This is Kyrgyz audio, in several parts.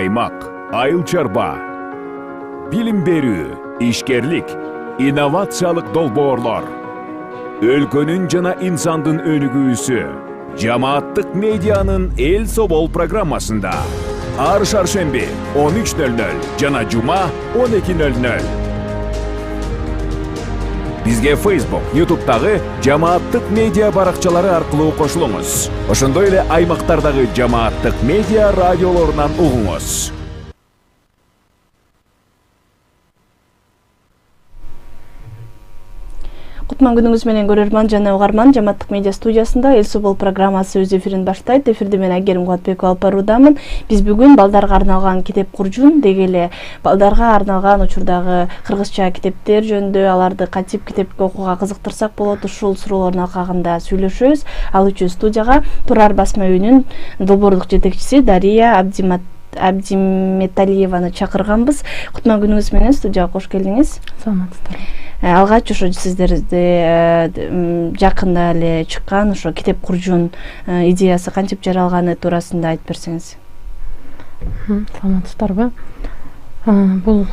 аймак, айыл чарба, билим берүү, ишкерлик, инновациялык долбоорлор, өлкөнүн жана инсандын өнүгүүсү, жамааттык медианын эл собол программасында. Ар шаршемби 13:00 жана жума 12:00. Бизге Facebook, YouTube'дагы жамааттык медиа баракчалары аркылуу кошулуңуз. Ошондой эле аймактардагы жамааттык медиа радиолорунан угуңуз. Кутман күнүңүз менен көрөрман жана угарман, жамааттык медиа студиясында Эл собол программасы өз эфирин баштайт. Эфирде мен Айгерим Кубатбекова алып баруудамын. Биз бүгүн балдарга арналган китеп куржун, деги эле балдарга арналган учурдагы кыргызча китептер жөнүндө, аларды кантип китепти окууга кызыктырсак болот, ушул суроолордун алкагында сүйлөшөбүз. Ал үчүн студияга Турар басма үйүнүн долбоорлук жетекчиси Дария Абдиметалиеваны чакырганбыз. Кутман күнүңүз менен студияга кош келдиңиз. Саламатсыздарбы. Алгач ошо сиздерде жакында эле чыккан ошо китеп куржун идеясы кантип жаралганы туурасында айтып берсеңиз. Саламатсыздарбы. Бул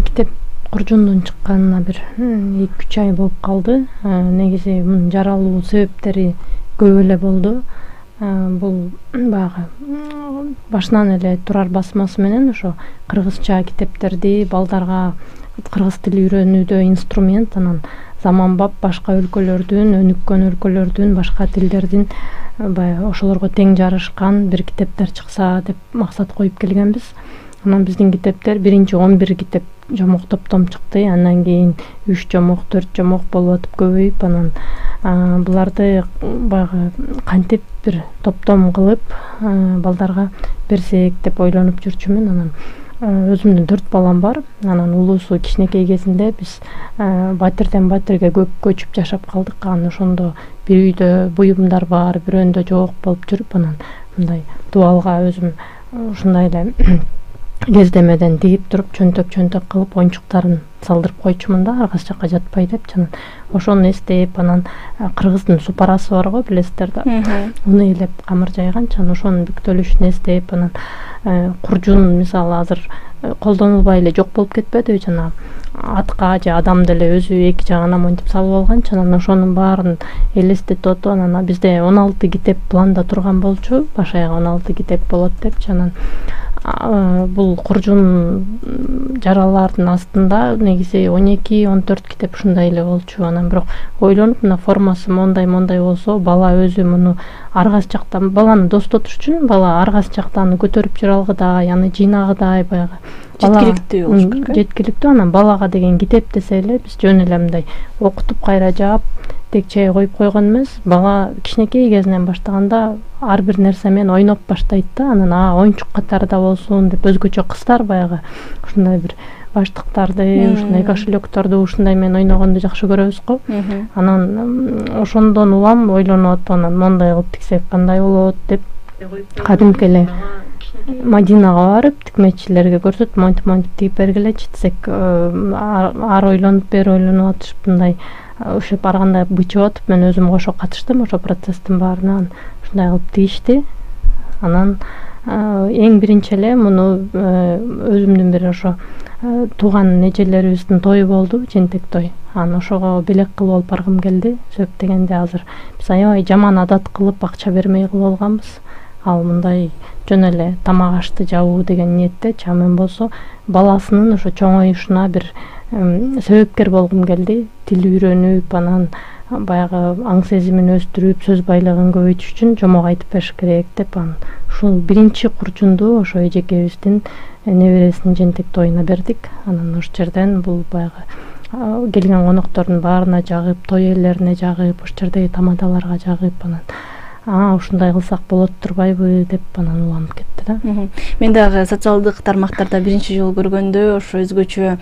китеп куржундун чыкканына бир 2-3 ай болуп калды. Негизи мунун жаралуу себептери көп эле болду. Бул баягы башынан эле Турар басмасы менен ошо кыргызча китептерди балдарга кыргыз тили үйрөнүүдө инструмент, анан заманбап башка өлкөлөрдүн, өнүккөн өлкөлөрдүн, башка тилдердин баягы ошолорго тең жарышкан бир китептер чыкса деп максат коюп келгенбиз. Анан биздин китептер биринчи 11 китеп жомок топтом чыкты. Андан кийин 3 жомок, 4 жомок болуп атып көбөйүп, анан буларды баягы кантип бир топтом кылып балдарга берсек деп ойлонуп жүрчүмүн. Анан өзүмдүн 4 балам бар. Анан улуусу кичинекей кезинде биз батирден батирге көп көчүп жашап калдык. Анан ошондо бир үйдө буюмдар бар, бирөөндө жок болуп жүрүп, анан мындай дубалга өзүм ушундай эле кездемеден тигип туруп чөнтөк кылып оюнчуктарын салдырып койчумун да, аргасы жакка жатпай деп. Анан ошону эстеп, анан кыргыздын супарасы бар го, билесиздер да. Уну элеп камыр жайганча, ошонун бүктөлүшүн эстеп, анан куржун мисалы азыр колдонулбай эле жок болуп кетпедиби, жана атка же адам деле өзү эки жагына монтип салып алганчы, анан ошонун баарын элестетип отуп, анан бизде 16 китеп планда турган болчу, баш аяк 16 китеп болот депчи. Анан бул куржун жаралардын астында негизи 12-14 китеп ушундай эле болчу. Анан бирок ойлонуп, мына формасы мондай болсо, бала өзү муну аргасы жактан баланы достотуш үчүн, бала аргасы жактан көтөрүп жүрө алгыдай, аны жыйнагыдай баягы жеткиликтүү болуш керек. Жеткиликтүү. Анан балага деген китеп десе эле биз жөн эле мындай окутуп кайра жаап текче коюп койгон эмес. Бала кичинекей кезинен баштаганда ар бир нерсе менен ойноп баштайт да. Анан оюнчук катарында болсун деп өзгөчө кыздар баягы ушундай бир баштыктарды, ушундай кошелёкторду ушундай менен ойногонду жакшы көрөбүз го. Анан ошондон улам ойлонуп атып, анан мондай кылып тиксек кандай болот деп кадимки эле Мадинага барып, тикмечилерге көрсөтүп, монтип тигип бергилечи десек, ар ойлонуп бери ойлонуп атышып, мындай ушуп барганда бычып атып, мен өзүм кошо катыштым ошо процесстин баарына. Ушундай кылып тигишти. Анан эң биринчи эле муну өзүмдүн бир ошо тууган эжелерибиздин тою болду, жентек той. Анан ошого белек кылып алып баргым келди. Сөп дегенде азыр биз аябай жаман адат кылып акча бермей кылып алганбыз. Ал мындай жөн эле тамак ашты жабуу деген ниетте, чамын болсо баласынын ошо чоңоюшуна бир себепкер болгум келди. Тил үйрөнүп, анан баягы аң сезимин өстүрүп, сөз байлыгын көбөйтүш үчүн жомок айтып бериш керек деп, анан ушул биринчи куржунду ошо эжекебиздин небересинин жентек тоюна бердик. Анан ошол жерден бул баягы келген коноктордун баарына жагып, той ээлерине жагып, ошол жердеги тамадаларга жагып, анан ушундай кылсак болот турбайбы деп анан уланып кетти да. Мен дагы социалдык тармактарда биринчи жолу көргөндө ошо өзгөчө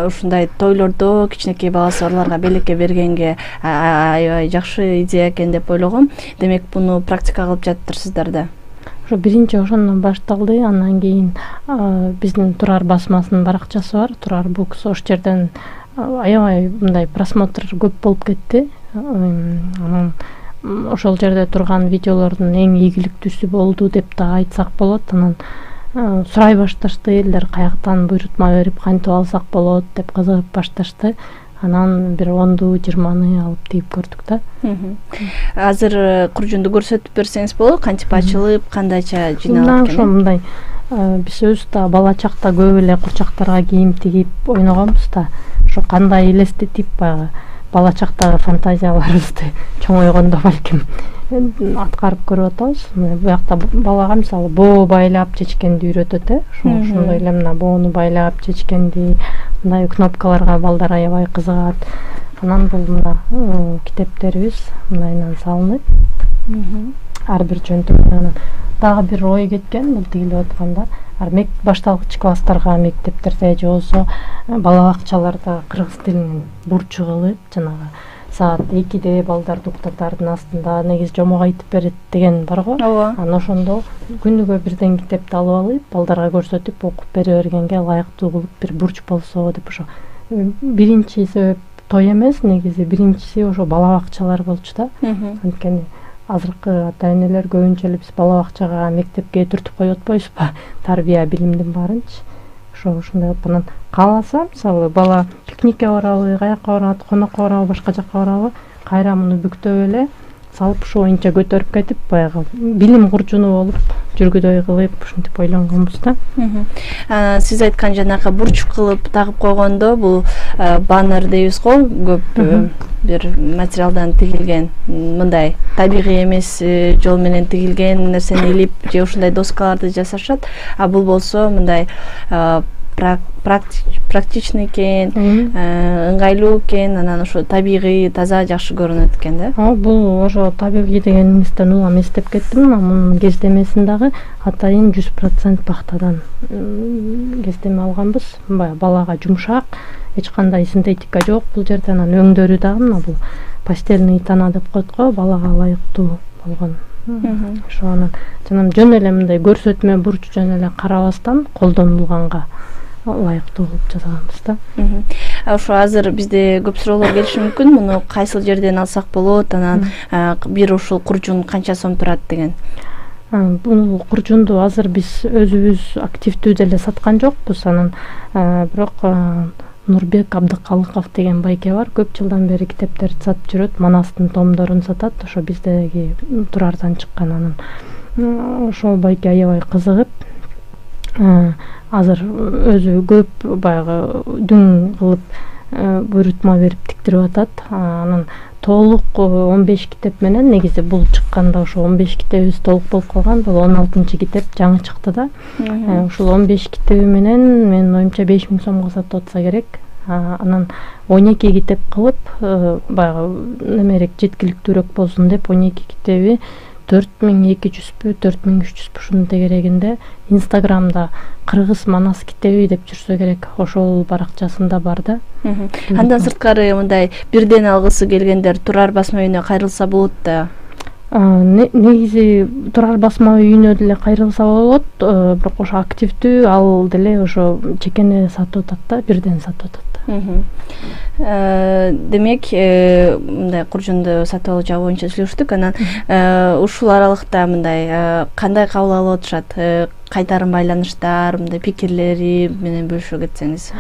ушундай тойлордо кичинекей баласы барларга белекке бергенге аябай жакшы идея экен деп ойлогом. Демек буну практика кылып жатырсыздар да. Ошо биринчи ошондон башталды. Андан кийин биздин Турар басмасынын баракчасы бар, Турар Books, ошол жерден аябай мындай просмотр көп болуп кетти. Анан ошол жерде турган видеолордун эң ийгиликтүүсү болду деп да айтсак болот. Анан сурай башташты, элдер каяктан буйрутма берип кантип алсак болот деп кызыгып башташты. Анан бир 10-20 алып тийип көрдүк да. Азыр куржунду көрсөтүп берсеңиз болобу, кантип ачылып, кандайча жыйналып экен? Мындай биз өзүбүз да бала чакта көп эле курчактарга кийим тигип ойногонбуз да. Ошо кандай элестетип баягы бала чактагы фантазияларыбызды чоңойгондо балким аткарып көрүп атабыз. Буякта балага мисалы боо байлап чечкенди үйрөтөт, ошондой эле мына боону байлап чечкенди, мындай кнопкаларга балдар аябай кызыгат. Анан бул мына китептерибиз мындайынан салынып, ар бир жөнтүгүнөн. Дагы бир ой кеткен бул тигилип атканда, башталгыч класстарга мектептерде же болсо бала бакчаларда кыргыз тилинин бурчу кылып, жанагы саат 2-де балдарды уктатардын астында негизи жомок айтып берет деген бар го. Анан ошондо күнүгө бирден китепти алып алып, балдарга көрсөтүп окуп бере бергенге ылайыктуу кылып бир бурч болсо деп ошо. Биринчи себеп той эмес, негизи биринчиси ошо бала бакчалар болчу да. Анткени азыркы ата-энелер көбүнчө эле биз бала бакчага, мектепке түртүп коюп атпайбызбы? Тарбия, билимдин баарынчы. Ошондой анан кааласа, мисалы бала пикникке барабы, каякка барат, конокко барабы, башка жакка барабы, кайра муну бүктөп эле салып ушу боюнча көтөрүп кетип, баягы билим курчуну болуп, жүргүдөй кылып, ушинтип ойлонгонбуз да. Сиз айткан жанагы бурч кылып тагып койгондо, бул баннер дейбиз го, көп бир материалдан тигилген, мындай табигый эмес жол менен тигилген нерсени илип же ушундай доскаларды жасашат. А бул болсо мындай практичный экен, ыңгайлуу экен, анан ошо табигый, таза, жакшы көрүнөт экен да. Бул ошо табигый дегениңизден улам эстеп кеттим. Мунун кездемесин дагы атайын 100% пахтадан кездеме алганбыз. Балага жумшак, эч кандай синтетика жок бул жерде. Анан өңдөрү дагы мына бул пастельный тана деп коет го, балага ылайыктуу болгон. Ошо анан жөн эле мындай көрсөтмө бурч жөн эле карабастан колдонулганга ылайыктуу кылып жасаганбыз да. Ошо азыр бизде көп суроолор келиши мүмкүн, муну кайсыл жерден алсак болот, анан бир ушул куржун канча сом турат деген. Бул куржунду азыр биз өзүбүз активдүү деле саткан жокпуз. Анан бирок Нурбек Абдыкалыков деген байке бар, көп жылдан бери китептерди сатып жүрөт, Манастын томдорун сатат, ошо биздеги турардан чыккан. Анан ошол байке аябай кызыгып, азыр өзү көп баягы дүң кылып буйрутма берип тиктирип атат. Анан толук 15 китеп менен, негизи бул чыкканда ошо 15 китебибиз толук болуп калган, бул 16-китеп жаңы чыкты да. Ушул 15 китеби менен менин оюмча 5000 сомго сатып атса керек. Анан 12 китеп кылып, баягы немерек жеткиликтүүрөөк болсун деп 12 китеби 4200 4300 ушунун тегерегинде Инстаграмда кыргыз манас китеби деп жүрсө керек, ошол баракчасында бар да. Андан сырткары мындай бирден алгысы келгендер Турар басма үйүнө кайрылса болот да. Негизи Турар басма үйүнө деле кайрылса болот, бирок ошо активдүү, ал деле ошо чекене сатып атат да, бирден сатып атат. Демек, мындай куржунду сатып алуу жагы боюнча сүйлөштүк. Анан ушул аралыкта мындай кандай кабыл алып атышат? Кайтарым байланыштар, мындай пикирлери менен бөлүшө кетсеңиз.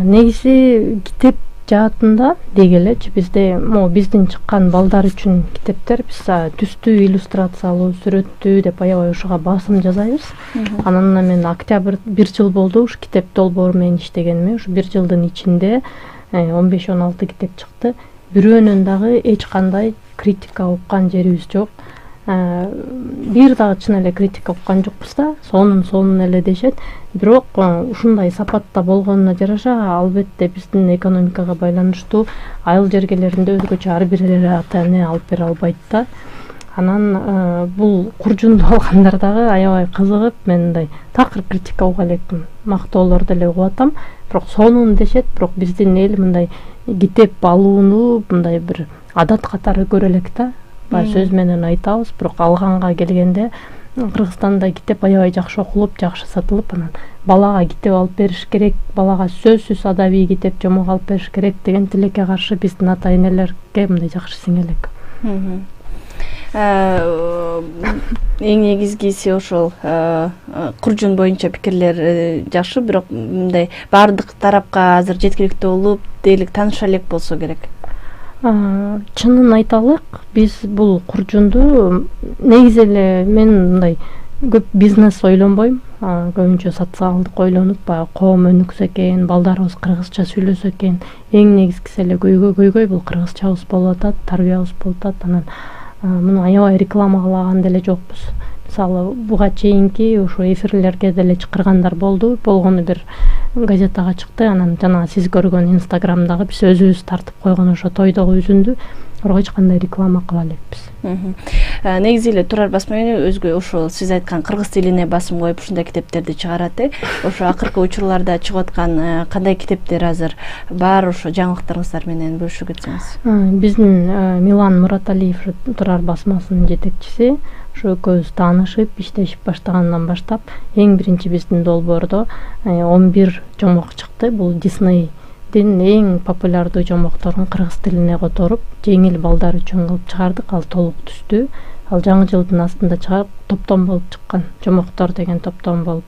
Негизи китеп жаатында деги элечи бизде биздин чыккан балдар үчүн китептер биз түстүү, иллюстрациялуу, сүрөттүү деп аябай ушуга басым жасайбыз. Анан мен октябрь 1 жыл болду ушу китеп долбоору менен иштегениме. Ушу 1 жылдын ичинде 15-16 китеп чыкты. Бирөөнүн дагы эч кандай критика уккан жерибиз жок. Бир дагы чын эле критика уккан жокпуз да, сонун эле дешет. Бирок ушундай сапатта болгонуна жараша, албетте биздин экономикага байланыштуу айыл жергелеринде өзгөчө ар бир ата-эне алып бере албайт да. Анан бул куржунду алгандар дагы аябай кызыгып, мен мындай такыр критика уга элекмин, мактоолор деле угуп атам, бирок сонун дешет. Бирок биздин эл мындай китеп алууну мындай бир адат катары көрө элек да. Сөз менен айтабыз, бирок алганга келгенде Кыргызстанда китеп аябай жакшы окулуп, жакшы сатылып, анан балага китеп алып бериш керек, балага сөзсүз адабий китеп, жомок алып бериш керек деген тилекке каршы биздин ата-энелерге мындай жакшы сиңе элек. Эң негизгиси ошол куржун боюнча пикирлер жакшы, бирок мындай баардык тарапка азыр жеткиликтүү болуп, дээрлик тааныша элек болсо керек. Чынын айталык, биз бул куржунду негизи эле мен мындай көп бизнес ойлонбойм. Көбүнчө социалдык ойлонуп, баягы коом өнүксө экен, балдарыбыз кыргызча сүйлөсө экен, эң негизгиси эле көйгөй бул кыргызчабыз болуп атат, тарбиябыз болуп атат. Анан муну аябай реклама кылаган деле жокпуз. Мисалы, буга чейинки ушу эфирлерге деле чакыргандар болду. Болгону бир газетага чыкты. Анан жана сиз көргөн Инстаграмдагы биз өзүбүз тартып койгон ошо тойдогу үзүндү орго эч кандай реклама кыла элекпиз. Негизи эле Турар басма үйүнү өзгө ошол сиз айткан кыргыз тилине басым коюп ушундай китептерди чыгарат. Ошо акыркы учурларда чыгып аткан кандай китептер азыр бар, ошо жаңылыктарыңыздар менен бөлүшүп кетсеңиз. Биздин Милан Мураталиев Турар басмасынын жетекчиси. Ошо экөөбүз таанышып, иштешип баштагандан баштап эң биринчи биздин долбоордо 11 жомок чыкты. Бул Диснейдин эң популярдуу жомокторун кыргыз тилине которуп, жеңил балдар үчүн кылып чыгардык. Ал толук түстүү. Ал жаңы жылдын астында чыгарып, топтом болуп чыккан. Жомоктор деген топтом болуп.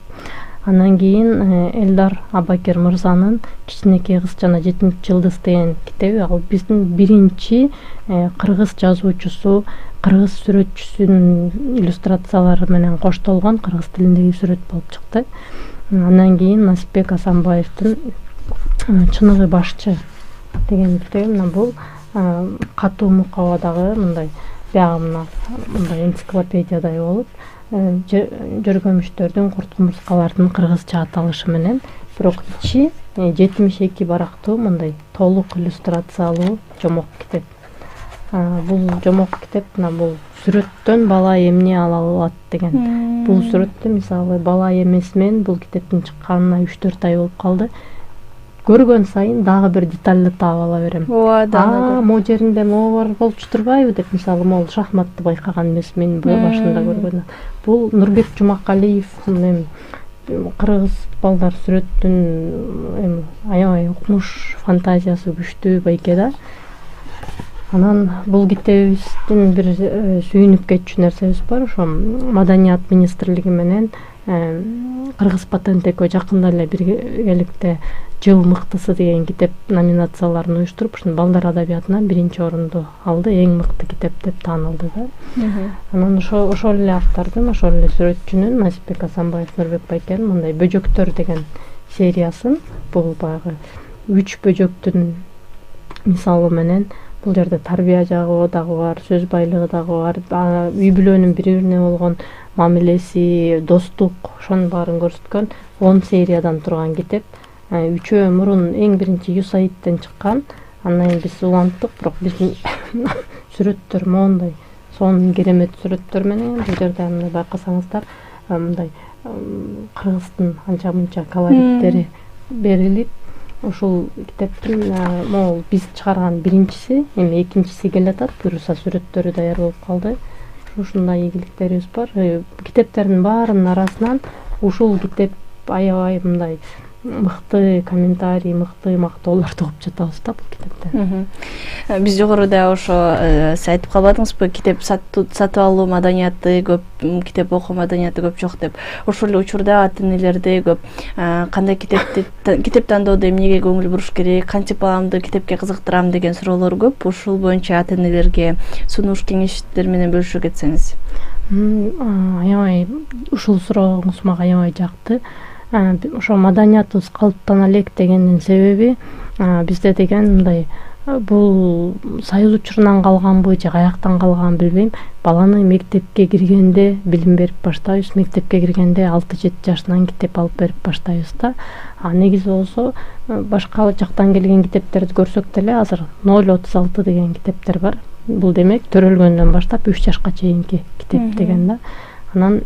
Андан кийин Элдар Абакер мырзанын Кичинекей кыз жана 7-жылдыз деген китеби. Ал биздин биринчи кыргыз жазуучусу, кыргыз сүрөтчүсүнүн иллюстрациялары менен коштолгон кыргыз тилиндеги сүрөт болуп чыкты. Андан кийин Насипбек Асанбаевдин Чыныгы башчы деген китеби. Мына бул катуу мукабадагы мындай мындай энциклопедиядай болуп, жөргөмүштөрдүн, курт-кумурскалардын кыргызча аталышы менен, бирок ичи 72 барактуу мындай толук иллюстрациялуу жомок китеп. Бул жомок китеп мына бул сүрөттөн бала эмне ала алат деген. Бул сүрөттө мисалы бала эмесимен бул китептин чыкканына 3-4 ай болуп калды. Көргөн сайын дагы бир детальды таап ала берем. Могу жеринде могу бар болчу турбайбы деп, мисалы, могул шахматты байкаган эмес, мен башында көргөн. Бул Нурбек Жумакалиев кыргыз балдар сүрөттүн аябай укмуш, фантазиясы күчтүү байке да. Анан бул китебибиздин бир сүйүнүп кетчү нерсебиз бар. Ошо Маданият министрлиги менен Кыргыз Патент-экөө жакында эле биргеликте жыл мыктысы деген китеп номинацияларын уюштуруп, ушун балдар адабиятынан 1-орунду алды, эң мыкты китеп деп таанылды да. Анан ошол эле автордун, ошол эле сүрөтчүнүн Насипбек Асанбаев, Нурбек байкенин мындай бөжөктөр деген сериясын, бул баягы 3 бөжөктүн мисалы менен, бул жерде тарбия жагы дагы бар, сөз байлыгы дагы бар, үй бүлөнүн бири-бирине болгон мамилеси, достук, ошонун баарын көрсөткөн 10 сериядан турган китеп. Үчөө мурун эң биринчи USAID-тен чыккан. Андан кийин биз уланттык, бирок биздин сүрөттөр моундай сонун керемет сүрөттөр менен, бул жерде мындай байкасаңыздар, мындай кыргыздын анча мынча колориттери берилип, ушул китептин могул биз чыгарган биринчиси, эми экинчиси келатат, буюрса сүрөттөрү даяр болуп калды. Ушундай ийгиликтерибиз бар. Китептердин баарынын арасынан ушул китеп аябай мындай мыкты комментарий, мыкты мактоолорду угуп жатабыз да бул китептен. Биз жогоруда ошо сиз айтып калбадыңызбы, китеп сатып алуу маданияты көп, китеп окуу маданияты көп жок деп. Ошол эле учурда ата-энелерде көп кандай китеп тандоодо эмнеге көңүл буруш керек, кантип баламды китепке кызыктырам деген суроолор көп. Ушул боюнча ата-энелерге сунуш кеңештер менен бөлүшүп кетсеңиз. Аябай ушул сурооңуз мага аябай жакты. Ошо маданиятыбыз калыптана элек дегендин себеби бизде деген мындай, бул союз учурунан калганбы же каяктан калганын билбейм. Баланы мектепке киргенде билим берип баштайбыз, мектепке киргенде 6-7 жашынан китеп алып берип баштайбыз да. Негизи болсо башка жактан келген китептерди көрсөк деле азыр 036 деген китептер бар. Бул демек төрөлгөндөн баштап 3 жашка чейинки китеп деген да. Анан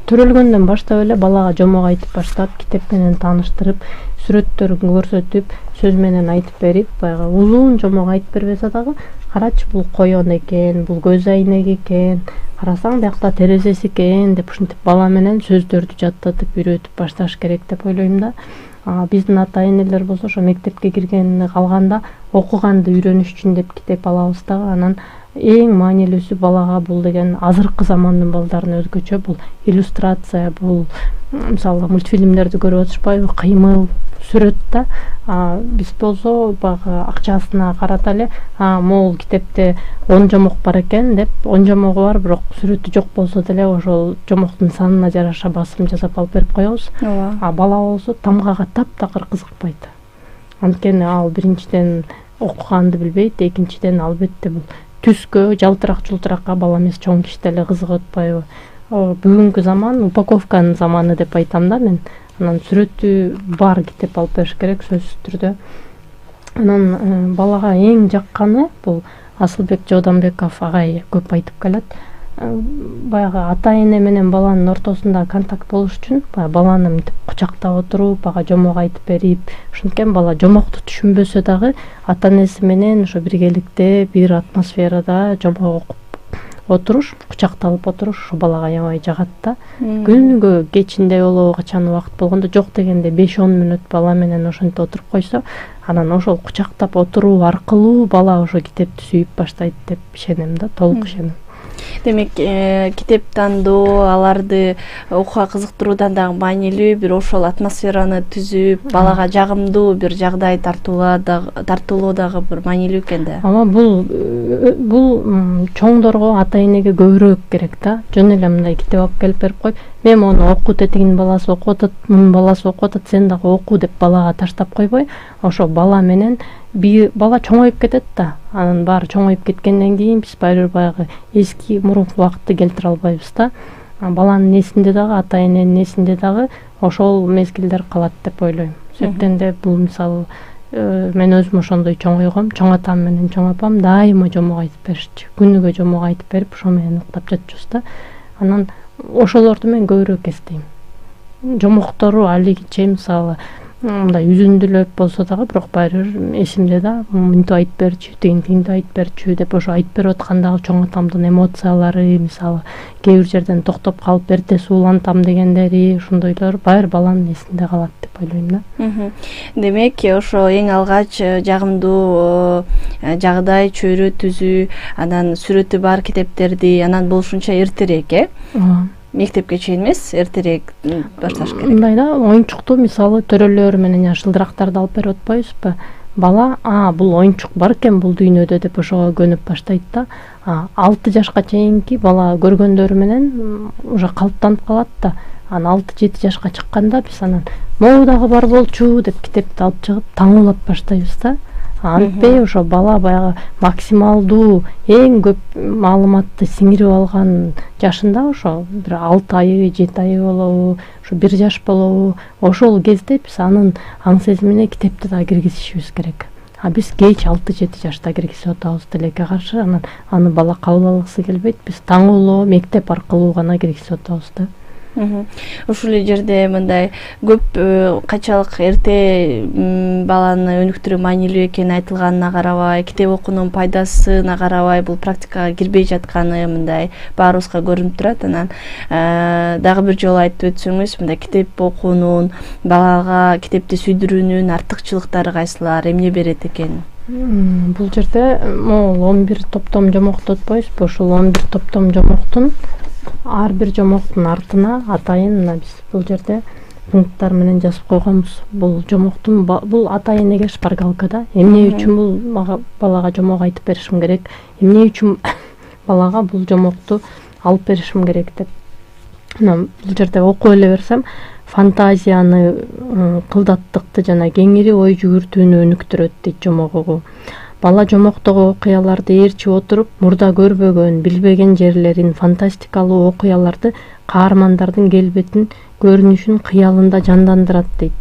төрөлгөндөн баштап эле балага жомок айтып баштап, китеп менен тааныштырып, сүрөттөрүн көрсөтүп, сөз менен айтып берип, баягы узун жомок айтып бербесе дагы, карачы бул коён экен, бул көз айнеги экен, карасаң биякта терезеси экен деп ушинтип бала менен сөздөрдү жаттатып үйрөтүп башташ керек деп ойлойм да. Биздин ата энелер болсо ошо мектепке киргенди калганда окуганды үйрөнүш үчүн деп китеп алабыз дагы. Анан эң маанилүүсү балага бул деген азыркы замандын балдарына өзгөчө бул иллюстрация, бул мисалы мультфильмдерди көрүп отурушпайбы, кыймыл, сүрөт да. Биз болсо баягы акчасына карата эле могул китепте 10 жомок бар экен деп 10 жомогу бар, бирок сүрөтү жок болсо деле ошол жомоктун санына жараша басым жасап алып берип коебуз. Бала болсо тамгага таптакыр кызыкпайт. Анткени ал биринчиден окуганды билбейт, экинчиден албетте бул түскө, жалтырак-жултуракка бала эмес чоң киши деле кызыгып атпайбы. Бүгүнкү заман упаковканын заманы деп айтам да мен. Анан сүрөтү бар китеп алып бериш керек сөзсүз түрдө. Анан балага эң жакканы бул Асылбек Жооданбеков агай көп айтып келет. Баягы ата эне менен баланын ортосунда контакт болуш үчүн баланы мынтип кучактап отуруп, бага жомок айтып берип, ошенткен бала жомокту түшүнбөсө дагы ата энеси менен ошо биргеликте бир атмосферада жомок окуп отуруш, кучакталып отуруш ошо балага аябай жагат да. Күнүгө кечинде болобу, качан убакыт болгондо жок дегенде 5-10 мүнөт бала менен ошентип отуруп койсо, анан ошол кучактап отуруу аркылуу бала ошо китепти сүйүп баштайт деп ишенем да, толук ишенем. Демек, китеп тандоо, аларды окууга кызыктыруудан дагы маанилүү, бир ошол атмосфераны түзүп, балага жагымдуу бир жагдай тартуулоо дагы бир маанилүү экен да. Ама бул чоңдорго, ата энеге көбүрөөк керек да. Жөн эле мындай китеп алып келип берип коюп, мен мону окут, этигинин баласы окуп атат, мунун баласы окуп атат, сен дагы оку деп балага таштап койбой, ошо бала менен бала чоңоюп кетет да. Анан баары чоңоюп кеткенден кийин биз баягы эски мурунку убакытты келтире албайбыз да. Баланын эсинде дагы, ата эненин эсинде дагы ошол мезгилдер калат деп ойлойм. Себептен де бул мисалы мен өзүм ошондой чоңойгом, чоң атам менен чоң апам дайыма жомок айтып беришчү. Күнүгө жомок айтып берип, ошо менен уктап жатчубуз да. Анан ошолорду мен көбүрөөк эстейм. Жомоктору алигиче мисалы мындай үзүндүлөп болсо дагы, бирок баары эсимде да, мынтип айтып берчү, тигинтип айтып берчү деп ошо айтып берип аткандагы чоң атамдын эмоциялары, мисалы кээ бир жерден токтоп калып эрте суулантам дегендери, ошондойлор баары баланын эсинде калат деп ойлойм да. Демек, ошо эң алгач жагымдуу жагдай, чөйрө түзүү, анан сүрөтү бар китептерди, анан болушунча эртерээк, мектепке чейин эмес, эртерээк башташ керек. Мындай да, оюнчукту мисалы төрөлөр менен шылдырактарды алып берип атпайбызбы? Бала, бул оюнчук бар экен бул дүйнөдө деп ошого көнүп баштайт да. 6 жашка чейинки бала көргөндөрү менен уже калыптанып калат да. Анан 6-7 жашка чыкканда биз анан могу дагы бар болчу деп китепти алып чыгып таңуулап баштайбыз да. Антпей ошо бала баягы максималдуу эң көп маалыматты сиңирип алган жашында, ошо бир 6 айы, 7 айы болобу, ошо 1 жаш болобу, ошол кезде биз анын аң сезимине китепти да киргизишибиз керек. Биз кеч 6-7 жашта киргизип атабыз тилекке каршы, анан аны бала кабыл алгысы келбейт. Биз таңуулоо мектеп аркылуу гана киргизип атабыз да. Ушул жерде мындай көп качалык эрте баланы өнүктүрүү маанилүү экени айтылганына карабай, китеп окуунун пайдасына карабай, бул практикага кирбей жатканы мындай баарыбызга көрүнүп турат. Анан дагы бир жолу айтып өтсөңүз, мындай китеп окуунун, балага китепти сүйдүрүүнүн артыкчылыктары кайсылар, эмне берет экен? Бул жерде могул 11 топтом жомокту атпайбызбы? Ошол 11 топтом жомоктун ар бир жомоктун артына атайын биз бул жерде пункттар менен жазып койгонбуз. Бул жомоктун бул ата энеге шпаргалка да. Эмне үчүн бул балага жомок айтып беришим керек? Эмне үчүн балага бул жомокту алып беришим керек деп. Анан бул жерде окуп эле берсем, фантазияны, кылдаттыкты жана кеңири ой жүгүртүүнү өнүктүрөт дейт жомогу. Бала жомоктогу окуяларды ээрчип отуруп, мурда көрбөгөн, билбеген жерлерин, фантастикалуу окуяларды, каармандардын келбетин, көрүнүшүн кыялында жандандырат дейт.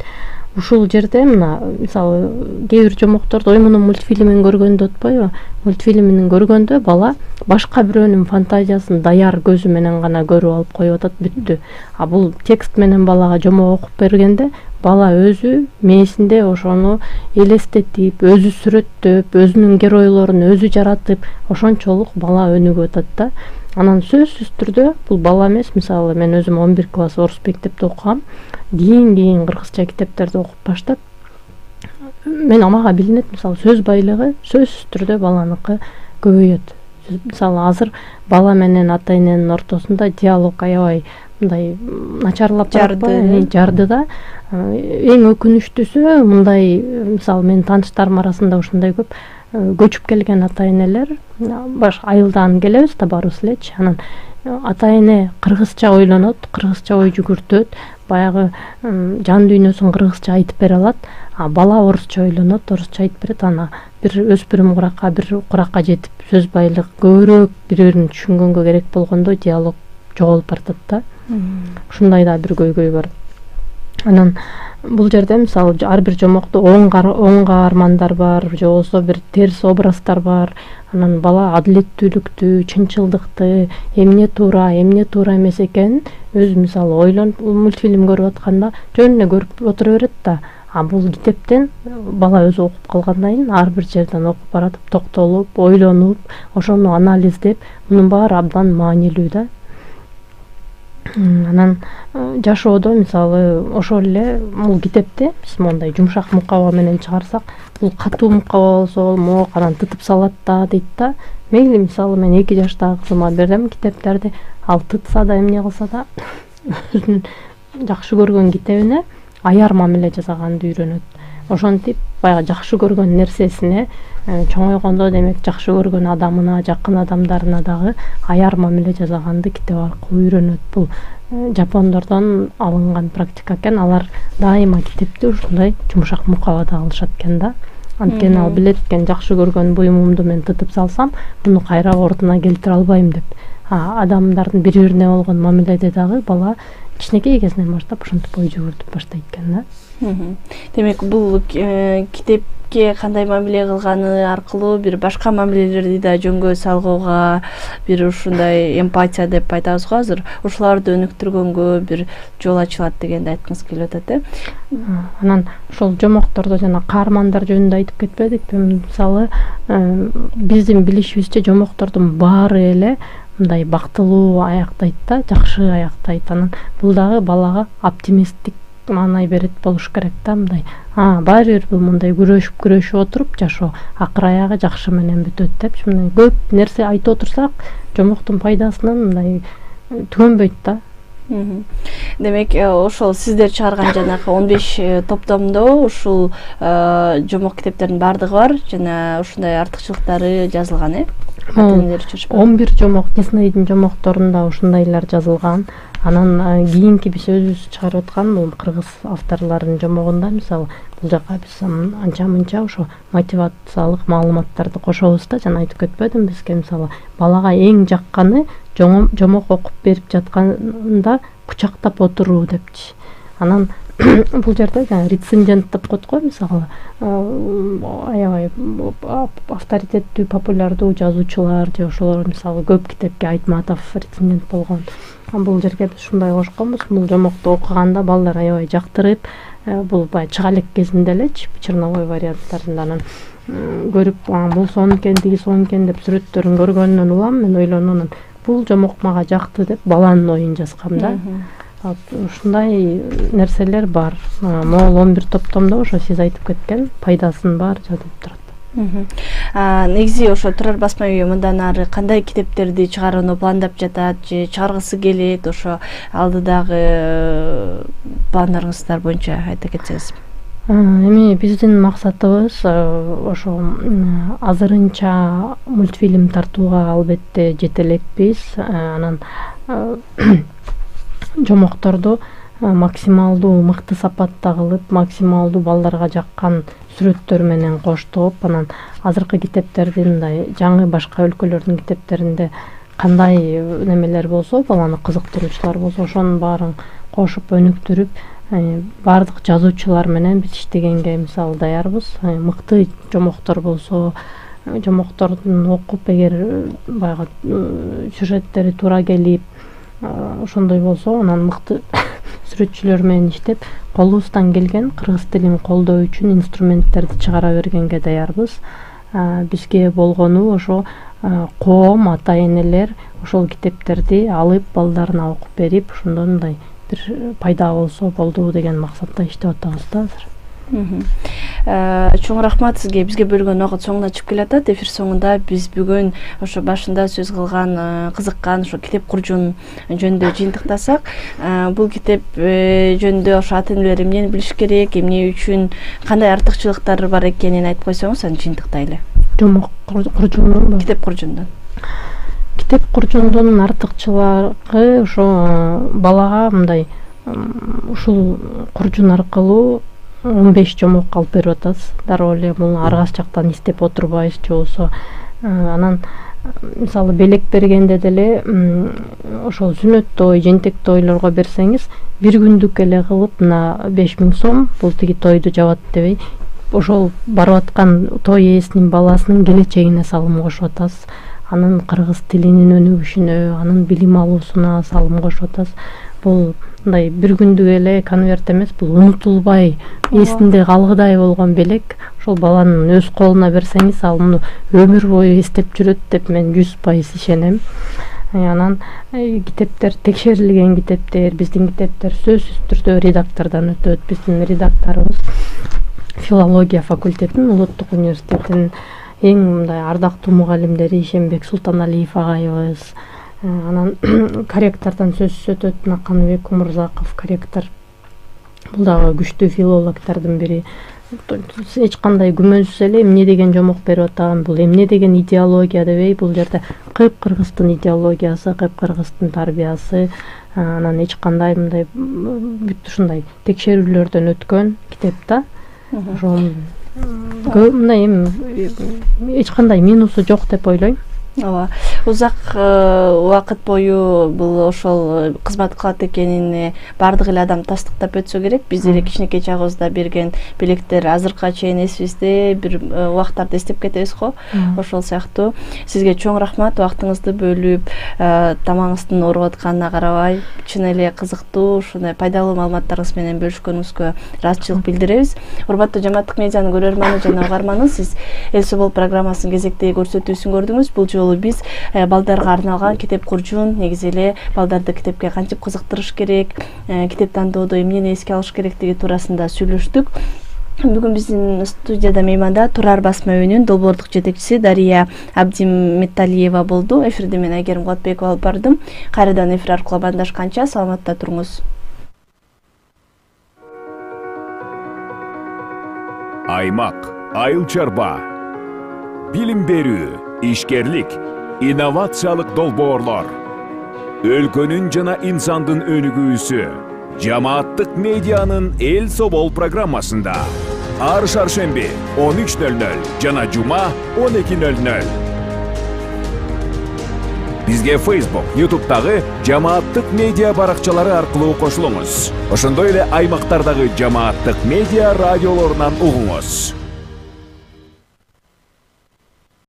Ушул жерде мына мисалы кээ бир жомокторду мунун мультфильмин көргөндө атпайбы? Мультфильмин көргөндө бала башка бирөөнүн фантазиясын даяр көзү менен гана көрүп алып коюп атат, бүттү. Бул текст менен балага жомок окуп бергенде бала өзү мээсинде ошону элестетип, өзү сүрөттөп, өзүнүн геройлорун өзү жаратып, ошончолук бала өнүгүп атат да. Анан сөзсүз түрдө бул бала эмес, мисалы мен өзүм 11 класс орус мектепте окугам. кийин кыргызча китептерди окуп баштап мен мага билинет, мисалы сөз байлыгы сөзсүз түрдө баланыкы көбөйөт. Мисалы азыр бала менен ата эненин ортосунда диалог аябай мындай начарлап жарды да. Эң өкүнүчтүүсү мындай, мисалы менин тааныштарым арасында ушундай көп көчүп келген ата энелер, баш айылдан келебиз да баарыбыз элечи. Анан ата эне кыргызча ойлонот, кыргызча ой жүгүртөт, баягы жан дүйнөсүн кыргызча айтып бере алат, а бала орусча ойлонот, орусча айтып берет. Ана бир өспүрүм куракка, бир куракка жетип сөз байлык көбүрөөк бири-бирин түшүнгөнгө керек болгондо диалог жоголуп баратат да. Ушундай да бир көйгөй бар. Анан бул жерде мисалы ар бир жомокто оң каармандар бар, же болбосо бир терс образдар бар. Анан бала адилеттүүлүктү, чынчылдыкты, эмне туура, эмне туура эмес экенин өзү мисалы ойлонуп мультфильм көрүп атканда жөн эле көрүп отура берет да. А бул китептен бала өзү окуп калгандан кийин ар бир жерден окуп баратып, токтолуп, ойлонуп, ошону анализдеп, мунун баары абдан маанилүү да. Анан жашоодо мисалы ошол эле бул китепти биз мондай жумшак мукаба менен чыгарсак, бул катуу мукаба болсо болмок, анан тытып салат да дейт да. Мейли мисалы мен 2 жаштагы кызыма берем китептерди, ал тытса да эмне кылса да өзүнүн жакшы көргөн китебине аяр мамиле жасаганды үйрөнөт. Ошентип баягы жакшы көргөн нерсесине чоңойгондо демек жакшы көргөн адамына, жакын адамдарына дагы аяр мамиле жасаганды китеп аркылуу үйрөнөт. Бул жапондордон алынган практика экен. Алар дайыма китепти ушундай жумшак мукабада алышат экен да. Анткени ал билет экен, жакшы көргөн буюмумду мен тытып салсам, муну кайра ордуна келтире албайм деп. Адамдардын бири-бирине болгон мамиледе дагы бала кичинекей кезинен баштап ушинтип ой жүгүртүп баштайт экен да. Демек бул китепке кандай мамиле кылганы аркылуу бир башка мамилелерди да жөнгө салгууга, бир ушундай эмпатия деп айтабыз го азыр, ушуларды өнүктүргөнгө бир жол ачылат дегенди айткыңыз келип атат э? Анан ошол жомоктордо жана каармандар жөнүндө айтып кетпедикпи? Мисалы биздин билишибизче жомоктордун баары эле мындай бактылуу аяктайт да, жакшы аяктайт. Анан бул дагы балага оптимисттик маанай берет болуш керек да. Мындай баары бир бул мындай күрөшүп отуруп жашоо акыр аягы жакшы менен бүтөт деп мындай көп нерсе айтып отурсак, жомоктун пайдасынан мындай түгөнбөйт да. Демек ошол сиздер чыгарган жанагы 15 топтомдо ушул жомок китептердин баардыгы бар жана ушундай артыкчылыктары жазылган э? 11 жомок, Диснейдин жомокторунда ушундайлар жазылган. Анан кийинки биз өзүбүз чыгарып аткан бул кыргыз авторлорунун жомогунда мисалы бул жака биз анча-мынча ошо мотивациялык маалыматтарды кошобуз да. Жана айтып кетпедимби бизге мисалы балага эң жакканы жомок окуп берип жатканда кучактап отуруу депчи. Анан бул жерде рецензент деп коет го, мисалы аябай авторитеттүү популярдуу жазуучулар же ошолор мисалы көп китепке Айтматов рецензент болгон. Бул жерге биз ушундай кошконбуз. Бул жомокту окуганда балдар аябай жактырып, бул баягы чыга элек кезинде элечи черновой варианттарында анан көрүп бул сонун экен, тиги сонун экен деп сүрөттөрүн көргөндөн улам мен ойлоном, бул жомок мага жакты деп баланын оюн жазгам да. Ушундай нерселер бар. Могул 11 топтомдо ошо сиз айтып кеткен пайдасын бар жазылып турат. Негизи ошо Турар басма үйү мындан ары кандай китептерди чыгарууну пландап жатат же чыгаргысы келет, ошо алдыдагы пландарыңыздар боюнча айта кетсеңиз. Эми биздин максатыбыз ошо азырынча мультфильм тартууга албетте жете элекпиз. Анан жомокторду максималдуу мыкты сапатта кылып, максималдуу балдарга жаккан сүрөттөр менен коштоп, анан азыркы китептерди мындай жаңы башка өлкөлөрдүн китептеринде кандай немелер болсо, баланы кызыктыруучулар болсо, ошонун баарын кошуп өнүктүрүп, баардык жазуучулар менен биз иштегенге мисалы даярбыз. Мыкты жомоктор болсо, жомоктордун окуп эгер баягы сюжеттери туура келип, ошондой болсо, анан мыкты сүрөтчүлөр менен иштеп, колубуздан келген кыргыз тилин колдоо үчүн инструменттерди чыгара бергенге даярбыз. Бизге болгону ошо коом, ата энелер ошол китептерди алып балдарына окуп берип, ошондон мындай бир пайда болсо болду деген максатта иштеп атабыз да азыр. Чоң рахмат сизге. Бизге бөлгөн убакыт соңуна чыгып келатат. Эфир соңунда биз бүгүн ошо башында сөз кылган, кызыккан ошо китеп куржун жөнүндө жыйынтыктасак, бул китеп жөнүндө ошо ата-энелер эмнени билиш керек, эмне үчүн, кандай артыкчылыктары бар экенин айтып койсоңуз, аны жыйынтыктайлы. Жомок куржундун Китеп куржундун. Китеп куржундун артыкчылыгы ошо балага мындай ушул куржун аркылуу 15 жомок алып берип атабыз. Дароо эле бул аргас жактан издеп отурбайбыз, же болбосо анан мисалы белек бергенде деле ошол сүннөт той, жентек тойлорго берсеңиз, бир күндүк эле кылып мына 5000 сом бул тиги тойду жабат дебей, ошол барып аткан той ээсинин баласынын келечегине салым кошуп атабыз. Анын кыргыз тилинин өнүгүшүнө, анын билим алуусуна салым кошуп атабыз. Бул мындай бир күндүк эле конверт эмес, бул унутулбай эсинде калгыдай болгон белек. Ошол баланын өз колуна берсеңиз, ал муну өмүр бою эстеп жүрөт деп мен 100% ишенем. Анан китептер, текшерилген китептер, биздин китептер сөзсүз түрдө редактордон өтөт. Биздин редакторубуз филология факультетинин, Улуттук университетинин эң мындай ардактуу мугалимдери Ишенбек Султаналиев агайыбыз. Анан корректордон сөзсүз өтөт Наканбек Умурзаков корректор. Бул дагы күчтүү филологдордун бири. Эч кандай күмөнсүз эле эмне деген жомок берип атам, бул эмне деген идеология дебей, бул жерде кыпкыргыздын идеологиясы, кыпкыргыздын тарбиясы, анан эч кандай мындай бүт ушундай текшерүүлөрдөн өткөн китеп да. Ошол мындай эч кандай минусу жок деп ойлойм. Ооба. Узак убакыт бою бул ошол кызмат кылат экенин бардык эле адам тастыктап өтсө керек. Биз эле кичинекей чагыбызда берген белектер азыркыга чейин эсибизде, бир убактарды эстеп кетебиз го. Ошол сыяктуу сизге чоң рахмат, убактыңызды бөлүп, тамагыңыздын ооруп атканына карабай, чын эле кызыктуу, ушундай пайдалуу маалыматтарыңыз менен бөлүшкөнүңүзгө ыраазычылык билдиребиз. Урматтуу Жамааттык медианын көрөрманы жана угарманы, сиз Эл Собол программасынын кезектеги көрсөтүүсүн көрдүңүз. Бул жолу биз балдарга арналган китеп куржун, негизи эле балдарды китепке кантип кызыктырыш керек, китеп тандоодо эмнени эске алыш керектиги туурасында сүйлөштүк. Бүгүн биздин студияда мейманда Турар басма үйүнүн долбоордук жетекчиси Дария Абдиметалиева болду. Эфирди мен Айгерим Кулатбекова алып бардым. Кайрадан эфир аркылуу баамдашканча саламатта туруңуз. Аймак, айыл чарба, билим берүү, ишкерлик, инновациялык долбоорлор, өлкөнүн жана инсандын өнүгүүсү Жамааттык медианын Эл Собол программасында ар шаршемби 13:00 жана жума 12:00. Бизге Facebook, YouTube'дагы Жамааттык медиа баракчалары аркылуу кошулуңуз. Ошондой эле аймактардагы Жамааттык медиа радиолорунан угуңуз.